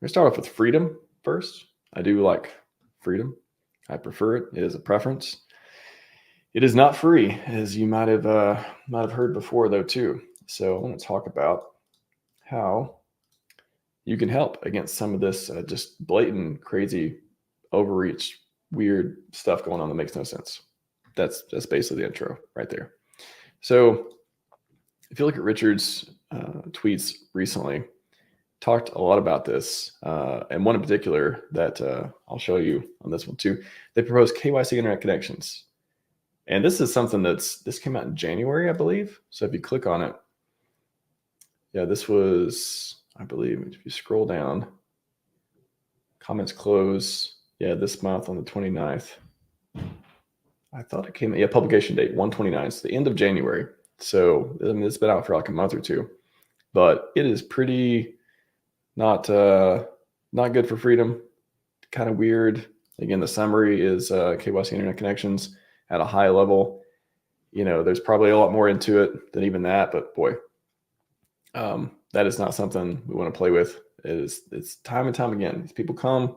going to start off with freedom first. I do like freedom. I prefer it. It is a preference. It is not free, as you might have heard before, though, too. So I want to talk about how you can help against some of this just blatant, crazy, overreach, weird stuff going on that makes no sense. That's basically the intro right there. So if you look at Richard's tweets recently, talked a lot about this, and one in particular that I'll show you on this one too. They proposed KYC Internet Connections. And this is something this came out in January, I believe. So if you click on it, yeah, this was, I believe, if you scroll down, comments close, yeah, this month on the 29th. I thought it came, yeah, publication date, 1/29, so the end of January. So I mean, it's been out for like a month or two, but it is pretty not good for freedom, kind of weird. Again, the summary is KYC Internet Connections at a high level. You know, there's probably a lot more into it than even that, but boy, that is not something we want to play with. It's time and time again. These people come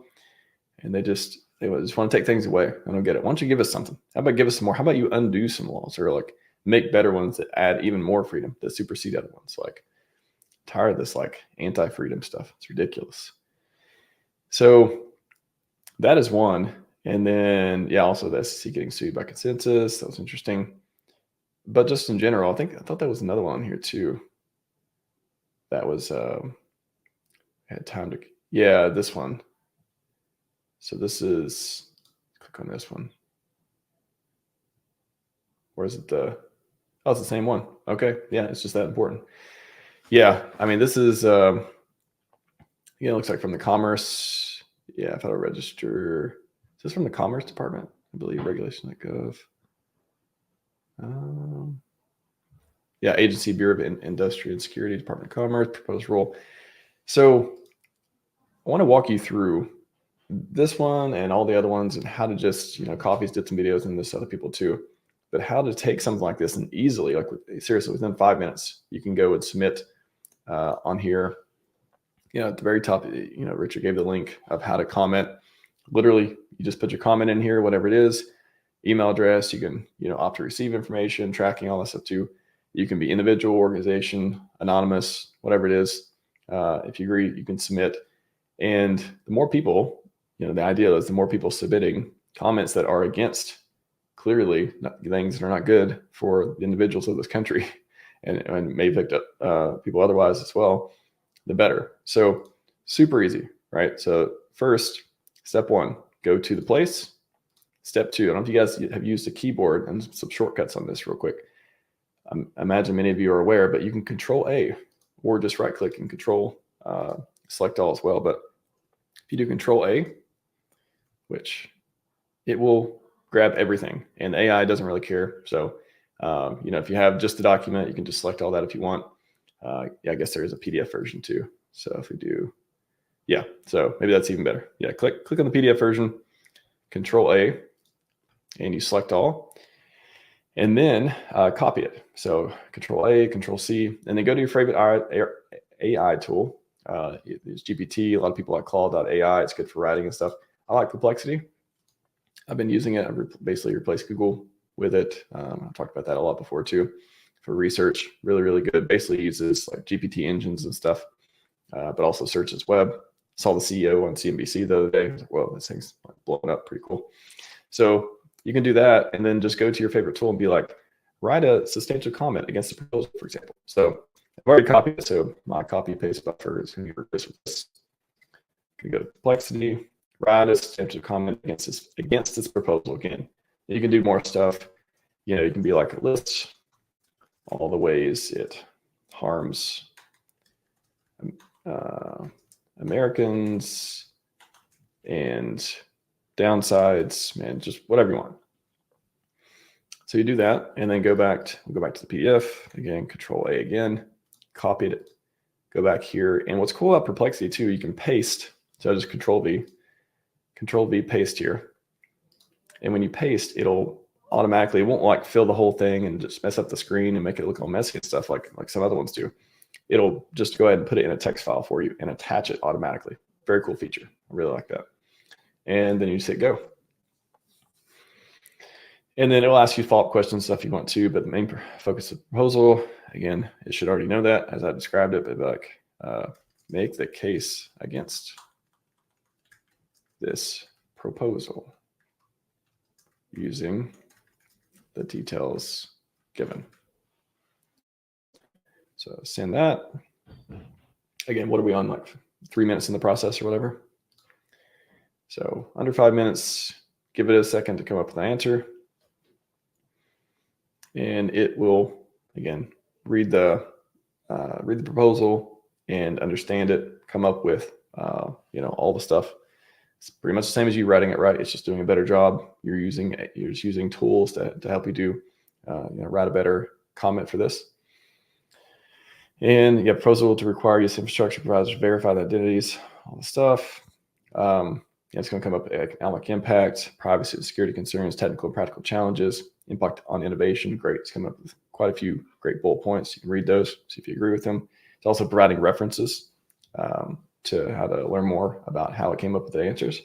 and they just want to take things away. I don't get it. Why don't you give us something? How about give us some more? How about you undo some laws or like make better ones that add even more freedom that supersede other ones? Like, tired of this like anti-freedom stuff. It's ridiculous. So that is one. And then, yeah, also the SEC getting sued by consensus. That was interesting. But just in general, I thought that was another one here too. That was, had time to, yeah, this one. So this is, click on this one. Or is it oh, it's the same one. Okay. Yeah, it's just that important. Yeah, I mean, this is, yeah, it looks like from the Commerce. Yeah, Federal Register. Is this from the Commerce Department? I believe regulation.gov. Yeah, Agency Bureau of Industry and Security, Department of Commerce, proposed rule. So I want to walk you through this one and all the other ones and how to just, Coffee's did some videos and this other people too, but how to take something like this and easily, like seriously, within 5 minutes, you can go and submit on here. At the very top, Richard gave the link of how to comment. Literally, you just put your comment in here, whatever it is, email address. You can, opt to receive information, tracking, all that stuff too. You can be individual, organization, anonymous, whatever it is. If you agree, you can submit. And the more people, the idea is the more people submitting comments that are against clearly things that are not good for the individuals of this country and may affect people otherwise as well, the better. So super easy, right? So first, step one, go to the place. Step two, I don't know if you guys have used a keyboard and some shortcuts on this real quick. I imagine many of you are aware, but you can Control A or just right click and Control select all as well. But if you do Control A, which it will grab everything and AI doesn't really care. So, if you have just a document, you can just select all that if you want. Yeah, I guess there is a PDF version too. So if we do, yeah, so maybe that's even better. Yeah, click on the PDF version, Control A, and you select all, and then copy it. So Control A, Control C, and then go to your favorite AI tool. There's GPT. A lot of people like Claude.ai. It's good for writing and stuff. I like Perplexity. I've been using it. I basically replaced Google with it. I've talked about that a lot before too. For research, really, really good. Basically uses like GPT engines and stuff, but also searches web. Saw the CEO on CNBC the other day. I was like, whoa, this thing's like blowing up, pretty cool. So you can do that and then just go to your favorite tool and be like, write a substantial comment against the proposal, for example. So I've already copied it, so my copy paste buffer is going to be replaced with this. I'm going to go to Perplexity, write a substantial comment against this proposal again. You can do more stuff. You can be like, list all the ways it harms Americans and downsides, man, just whatever you want. So you do that and then we'll go back to the PDF again, Control A again, copy it, go back here. And what's cool about Perplexity too, you can paste. So I just Control V, paste here. And when you paste, it'll automatically, it won't like fill the whole thing and just mess up the screen and make it look all messy and stuff like some other ones do. It'll just go ahead and put it in a text file for you and attach it automatically. very cool feature. I really like that. And then you just hit go. And then it will ask you follow-up questions, stuff you want to, but the main focus of the proposal, again, it should already know that as I described it, but like make the case against this proposal using the details given. So send that. Again, what are we on, like 3 minutes in the process or whatever? So under 5 minutes, give it a second to come up with an answer. And it will, again, read the proposal and understand it, come up with, all the stuff. It's pretty much the same as you writing it, right? It's just doing a better job. You're just using tools to help you do, write a better comment for this. And you have proposal to require US infrastructure providers to verify the identities, all the stuff. It's going to come up with economic impact, privacy and security concerns, technical and practical challenges, impact on innovation. Great. It's come up with quite a few great bullet points. You can read those, see if you agree with them. It's also providing references to how to learn more about how it came up with the answers.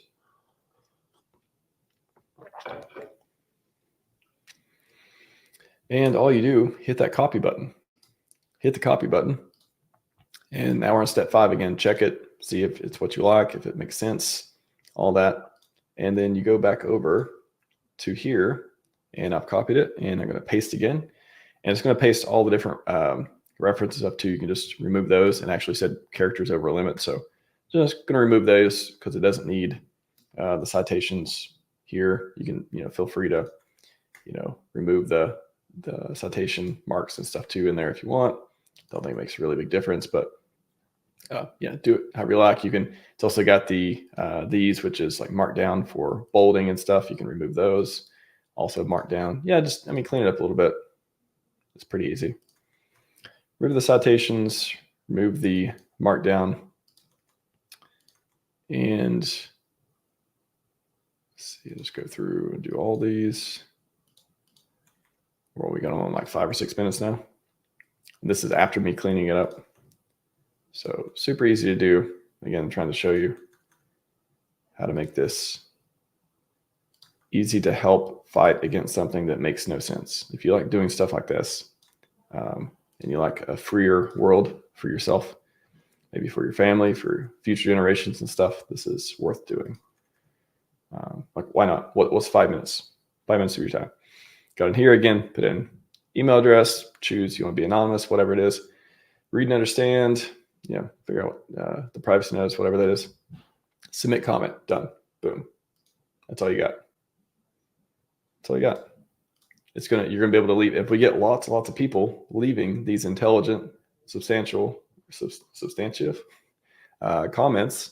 And all you do, hit that copy button. Hit the copy button. And now we're on step 5 again. Check it, see if it's what you like, if it makes sense, all that. And then you go back over to here, and I've copied it, and I'm going to paste again. And it's going to paste all the different references up to. You can just remove those, and actually said characters over a limit. So just going to remove those because it doesn't need the citations here. You can, feel free to, remove the citation marks and stuff too in there if you want. Don't think it makes a really big difference, but do it however you like. It's also got these, which is like marked down for bolding and stuff. You can remove those. Also marked down. Clean it up a little bit. It's pretty easy. Remove the citations, remove the markdown, and let's see, just go through and do all these. Well, we got them on like 5 or 6 minutes now. And this is after me cleaning it up. So super easy to do. Again, I'm trying to show you how to make this easy to help fight against something that makes no sense. If you like doing stuff like this, and you like a freer world for yourself, maybe for your family, for future generations and stuff, this is worth doing. Why not? What's 5 minutes? 5 minutes of your time. Got in here again, put in email address, choose you want to be anonymous, whatever it is. Read and understand, figure out the privacy notice, whatever that is. Submit comment, done, boom. That's all you got. That's all you got. You're gonna be able to leave. If we get lots and lots of people leaving these intelligent, substantive comments,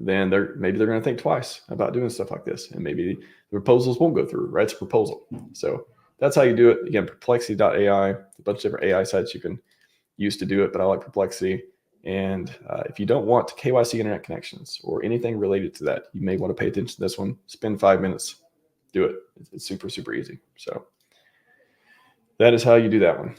then maybe they're going to think twice about doing stuff like this, and maybe the proposals won't go through. Right? It's a proposal. So that's how you do it. Again, perplexity.ai, a bunch of different AI sites you can use to do it, but I like Perplexity. And if you don't want KYC Internet Connections or anything related to that, you may want to pay attention to this one. Spend 5 minutes, do it. It's super, super easy. So that is how you do that one.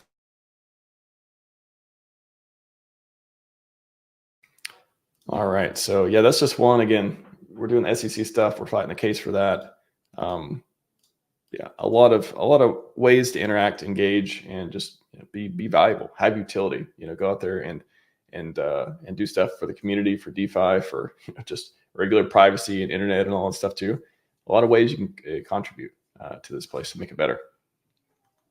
All right. So yeah, that's just one. Again, we're doing SEC stuff. We're fighting the case for that. A lot of ways to interact, engage, and just be valuable, have utility. Go out there and do stuff for the community, for DeFi, for just regular privacy and internet and all that stuff too. A lot of ways you can contribute to this place to make it better.